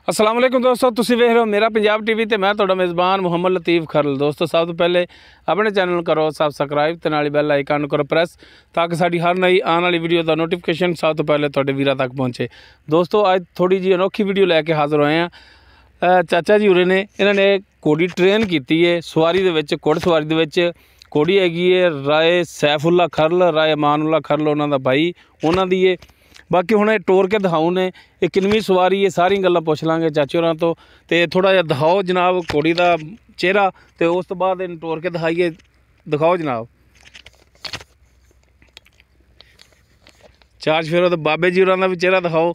अस्सलाम वालेकुम दोस्तों, तुसीं वेख रहे हो मेरा पंजाब टीवी ते मैं तुहाडा मेज़बान मुहम्मद लतीफ़ खरल। दोस्तों सब तो पहले अपने चैनल नूं करो सबसक्राइब ते नाल बैल आइकन करो प्रेस ताकि साडी हर नई आने वाली वीडियो का नोटिफिकेशन सब तो पहले तुहाडे वीरां तक पहुँचे। दोस्तों अज थोड़ी जी अनोखी वीडियो लैके हाज़र होए हैं। चाचा जी उरे ने इन्होंने घोड़ी ट्रेन की है सवारी दे विच, घुड़ सवारी दे विच। घोड़ी हैगी है राय सैफुल्ला खरल, राय मानुल्ला खरल उन्हां दा भाई उन्हां दी है। बाकी हुणे टोर के दिखाओ ने ये किनवी सवारी है, सारी गल्लां पुछ लांगे चाचे होरां तो। ते थोड़ा जिहा दिखाओ जनाब घोड़ी दा चेहरा, ते उस तो बाद इन टोर के दिखाइए। दिखाओ जनाब चार फेरो। तो बाबे जी होरां दा भी चेहरा दिखाओ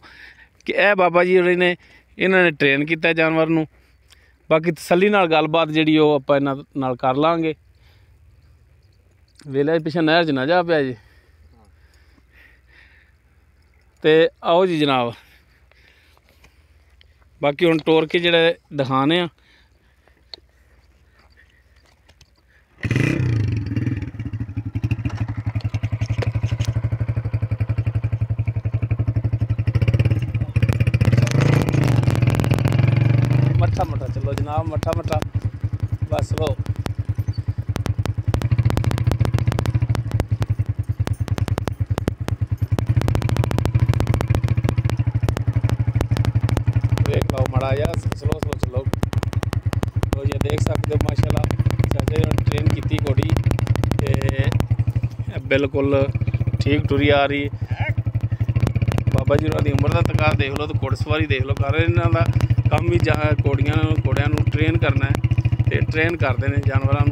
कि यह बाबा जी होरें ने इन्होंने ट्रेन किया जानवर नूं। बाकी तसल्ली नाल गलबात जिहड़ी ओह आपां इन्हां नाल कर लांगे। वेले पिछे नहर च ना जा पिया जी। तो आओ जी जनाब, बाकी हुण टोर के जिहड़े दिखाने आ। मट्ठा मट्ठा चलो जनाब, मट्ठा मट्ठा बस लो। देख लो माड़ा या स्लो स्लो चलो। तो ये देख सकते हो माशाल्लाह चाचा जी ने ट्रेन की घोड़ी ते बिल्कुल ठीक टुरी आ रही। बाबा जी उन्होंने उम्र का तकाज़ा देख लो, तो घुड़सवारी देख लो कर इन्हों का काम भी जहाँ घोड़ियां ट्रेन करना है, तो ट्रेन करते हैं जानवरों।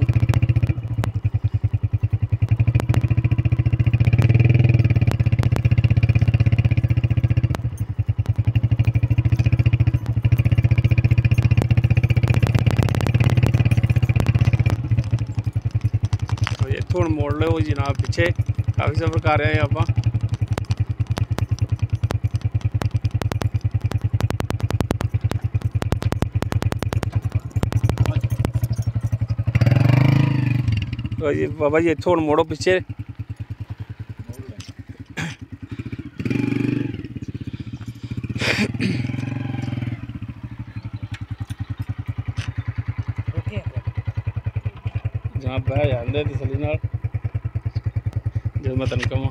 इत्थों हुण मोड़ लो जनाब पिछे, काफ़ी सफर कर रहे हैं आप। तो जी बाबा जी इत्थों हुण मोड़ो पिछे। जनाब बह जाते तसली नाल जो मैं तेन कहां।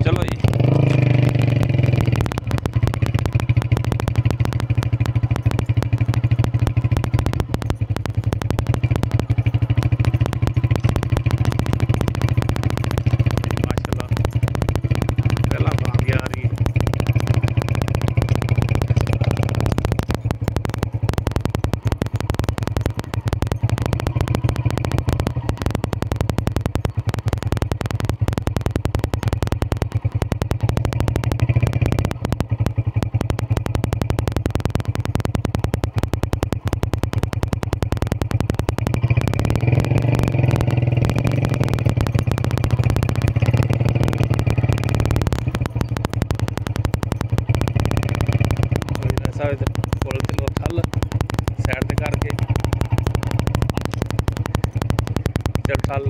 चलो जी माशाल्लाह पहला कामयाब आ रही। पुल ते लो थल सैड ते करके चल थल।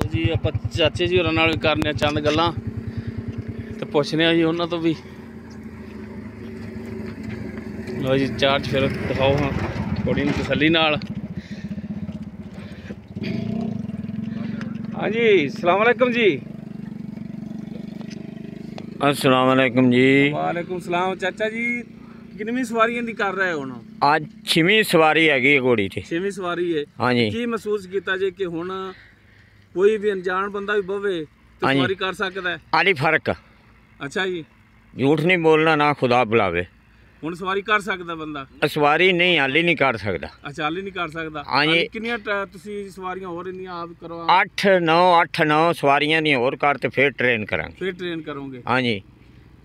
जी आप चाचे जी होरां नाल भी करने चंद गल्लां ते पुछने जी उन्हां तो भी। लो जी चार फिर दिखाओ हाँ थोड़ी तसल्ली नाल। हाँ जी अस्सलाम वालेकुम जी। अस्सलाम वालेकुम जी। वालेकुम सलाम। चाचा जी कितनी सवारियां दी कर रहे हो हुण? आज 6वीं सवारी हैगी घोड़ी ते। 6वीं सवारी है। हाँ जी। की महसूस किया जे कि हुण कोई भी अनजान बंदा भी बवे तो हाँ जी। सवारी कर सकता है? आली फर्क, अच्छा जी, झूठ नहीं बोलना ना खुदा बुलावे। हुण सवारी कर सकता बंदा? सवारी नहीं हाली नहीं कर सकता। अच्छा हाली नहीं कर सकता। हाँ जी। कितनियां तुसी सवारियां होर इंदियां आप करो? 8-9 सवारियां दी होर कर ते फिर ट्रेन करांगे। फिर ट्रेन करोगे? हाँ जी।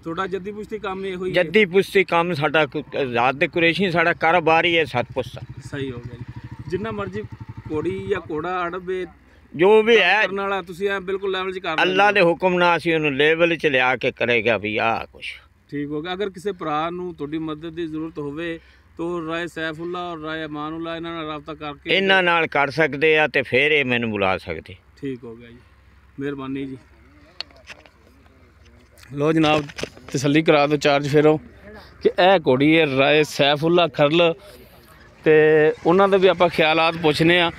थोड़ा जद्दी पुश्ती काम ये होई जद्दी पुश्ती काम साडा ज़ात दे कुरैशी साडा कारोबार ही है सत पुश्ता। सही हो गया जी। जिन्ना मर्जी घोड़ी या घोड़ा अड़बे जो भी है करने वाला तुसी ऐ बिल्कुल लेवल च कर अल्लाह दे हुक्म नाल असीं उहनूं लेवल च लिया के करेगा भी आ कुछ। ठीक हो गया। अगर किसी भरा नूं तुहाडी मदद की जरूरत होवे तो राय सैफुल्ला और राय मानुल्ला इन्हां नाल राबता करके इन्हां नाल कर सकदे आ ते फिर ये मैनूं बुला सकदे। ठीक हो गया जी, मेहरबानी जी। ਲੋ ਜਨਾਬ ਤਸੱਲੀ ਕਰਾ ਦਿਓ ਚਾਰਜ ਫੇਰੋ ਕਿ ਇਹ ਘੋੜੀ ਹੈ ਰਾਏ ਸੈਫੁੱਲਾ ਖਰਲ ਤੇ ਉਹਨਾਂ ਦੇ ਵੀ ਆਪਾਂ ਖਿਆਲਾਤ ਪੁੱਛਨੇ ਆ।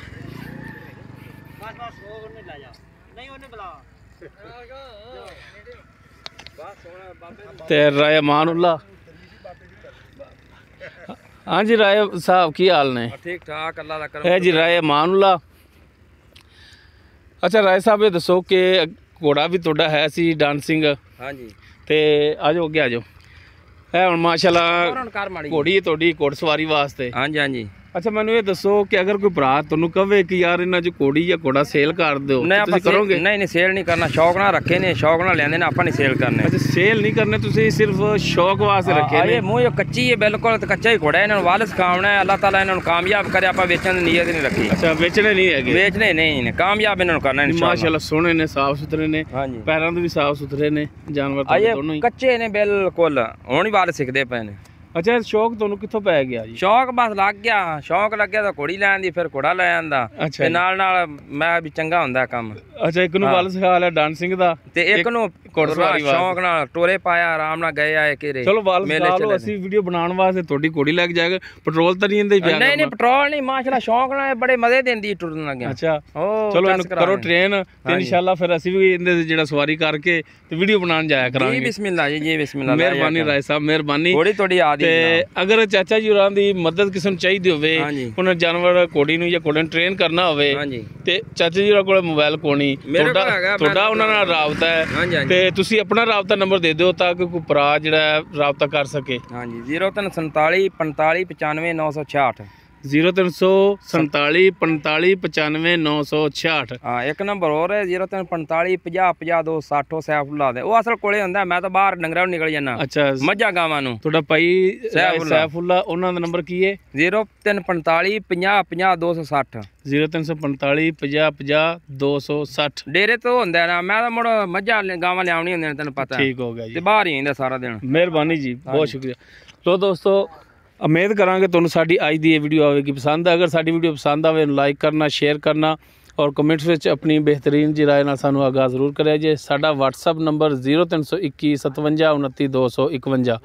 ਤੇ ਰਾਏ ਅਮਾਨੁੱਲਾ। हाँ जी राय साहब की हाल ने? ठीक ठाक अल्लाह दा करम है जी राय अमानुल्ला। अच्छा राय साहब ये दसो कि घोड़ा भी तुहाडा है सी डांसिंग? हाँ जी ते आ जाओ अगे आ जाओ। है हुण माशाल्लाह घोड़ी है तुहाडी घोड़सवारी वास्ते? हाँ जी हाँ जी। अच्छा मैनू ये दसो कि अगर कोई भरा तुहानू कहे कि यार इन्हां च घोड़ी या घोड़ा सेल कर दो तुसीं करोगे? नहीं सेल नहीं करना, शौक नाल रखे ने, शौक नाल लेंदे ने, आपां नहीं सेल करने। अच्छा सेल नहीं करने, तुसीं सिर्फ शौक वास्ते रखे ने? ये मूंह कच्ची है बिल्कुल, तो कच्चा ही घोड़ा है, इन्हां नूं वालिस खावना है, अल्लाह ताला इन्हां नूं कामयाब करे, आपां बेचण दी नीयत नहीं रखी। अच्छा बेचने नहीं है? बेचने नहीं, कामयाब इन्हां नूं करना इंशाअल्लाह। माशाल्लाह सोहणे ने, साफ सुथरे ने, हाँ जी पैरां दे भी साफ सुथरे ने जानवर दोनों ही? कच्चे ने बिल्कुल, हुण ही वालिस सिखदे पए ने। अच्छा शौक तुहानू कित्थों पै गया जी? शौक बस लग गया, शौक लग गया तो घोड़ी लैन दी, फिर घोड़ा लै आंदा अच्छा ते नाल नाल मैं भी चंगा हुंदा काम। अच्छा एक नूं वाल सिखा लिया डांसिंग दा ते एक नूं घोड़सवारी शौक नाल टोरे पाया, आराम नाल गए आए केरे। चलो वाल सिखा लो, ਅਸੀਂ ਵੀਡੀਓ ਬਣਾਉਣ ਵਾਸਤੇ ਤੁਹਾਡੀ ਘੋੜੀ ਲੈ ਕੇ ਜਾਏਗਾ। ਪੈਟਰੋਲ ਤਾਂ ਨਹੀਂ ਇੰਦੇ ਪਿਆ? नहीं नहीं पेट्रोल नहीं, माशाल्लाह शौक नाल बड़े मजे देंदी टुरन लग्या। अच्छा चलो ਇਹਨੂੰ ਕਰੋ ਟ੍ਰੇਨ ਤੇ ਇਨਸ਼ਾਅੱਲਾ ਫਿਰ ਅਸੀਂ ਵੀ ਇਹਦੇ ਜਿਹੜਾ ਸਵਾਰੀ ਕਰਕੇ ਤੇ ਵੀਡੀਓ ਬਣਾਉਣ ਜਾਇਆ ਕਰਾਂਗੇ। जी बिस्मिल्लाह जी बिस्मिल्लाह। ਮਿਹਰਬਾਨੀ ਰਾਏ ਸਾਹਿਬ ਮਿਹਰਬਾਨੀ। घोड़ी थोड़ी आदी ਤੇ ਅਗਰ ਚਾਚਾ ਜੀ ਹੋਰਾਂ ਦੀ ਮਦਦ ਕਿਸੇ ਨੂੰ ਚਾਹੀਦੀ ਹੋਵੇ, ਉਹਨਾਂ ਜਾਨਵਰ ਘੋੜੀ ਨੂੰ ਜਾਂ ਘੋੜੇ ਨੂੰ ਟ੍ਰੇਨ ਕਰਨਾ ਹੋਵੇ ਤੇ ਚਾਚਾ ਜੀ ਹੋਰਾਂ ਕੋਲ ਮੋਬਾਈਲ ਕੋਣੀ, ਤੁਹਾਡਾ ਉਹਨਾਂ ਨਾਲ ਰਾਬਤਾ ਹੈ ਤੇ ਤੁਸੀਂ ਆਪਣਾ ਰਾਬਤਾ ਨੰਬਰ ਦੇ ਦਿਓ ਤਾਂ ਕਿ ਕੋਈ ਭਰਾ ਜਿਹੜਾ ਰਾਬਤਾ ਕਰ ਸਕੇ। ਹਾਂਜੀ 0347 45 95 966। 0347 45 95 966। हाँ एक नंबर और है 0345 50 50 260 सैफुल्ला दे। वो असल कोले हुंदा, मैं तो बाहर डंगरां नूं निकल जाना। अच्छा मੱਝਾਂ ਗਾਵਾਂ ਨੂੰ। ਤੁਹਾਡਾ ਭਾਈ ਸੈਫੁੱਲਾ, ਉਹਨਾਂ ਦਾ ਨੰਬਰ ਕੀ ਹੈ? 0345 50 50 260। 0345 50 50 260। ਡੇਰੇ ਤੋਂ ਹੁੰਦਾ ਨਾ, ਮੈਂ ਤਾਂ ਮੁੜ ਮੱਝਾਂ ਗਾਵਾਂ ਲਿਆਉਣੀ ਹੁੰਦੀਆਂ ਨੇ, ਤੈਨੂੰ ਪਤਾ। ਠੀਕ ਹੋ ਗਿਆ ਜੀ, ਤੇ ਬਾਹਰ ਹੀ ਹੁੰਦਾ ਸਾਰਾ ਦਿਨ। ਮਿਹਰਬਾਨੀ ਜੀ, ਬਹੁਤ ਸ਼ੁਕਰੀਆ। ਲੋ ਦੋਸਤੋ ਉਮੀਦ ਕਰਾਂਗੇ ਤੁਹਾਨੂੰ ਸਾਡੀ ਅੱਜ ਦੀ ਇਹ ਵੀਡੀਓ ਆਵੇਗੀ ਪਸੰਦ। ਅਗਰ ਸਾਡੀ ਵੀਡੀਓ ਪਸੰਦ ਆਵੇ ਲਾਈਕ ਕਰਨਾ, ਸ਼ੇਅਰ ਕਰਨਾ ਔਰ ਕਮੈਂਟਸ ਵਿੱਚ ਆਪਣੀ ਬਿਹਤਰੀਨ ਜੀ ਰਾਏ ਨਾਲ ਸਾਨੂੰ ਆਗਾਹ ਜ਼ਰੂਰ ਕਰਿਆ ਜੇ। ਸਾਡਾ WhatsApp ਨੰਬਰ 0321 57 29 251।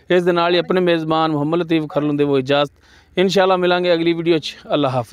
ਇਸ ਦੇ ਨਾਲ ਹੀ ਆਪਣੇ ਮੇਜ਼ਬਾਨ ਮੁਹੰਮਦ ਲਤੀਫ ਖਰਲ ਦੇ ਉਹ ਇਜਾਜ਼ਤ। ਇਨਸ਼ਾਅੱਲਾ ਮਿਲਾਂਗੇ ਅਗਲੀ ਵੀਡੀਓ 'ਚ। ਅੱਲਾਹ ਹਾਫਿਜ਼।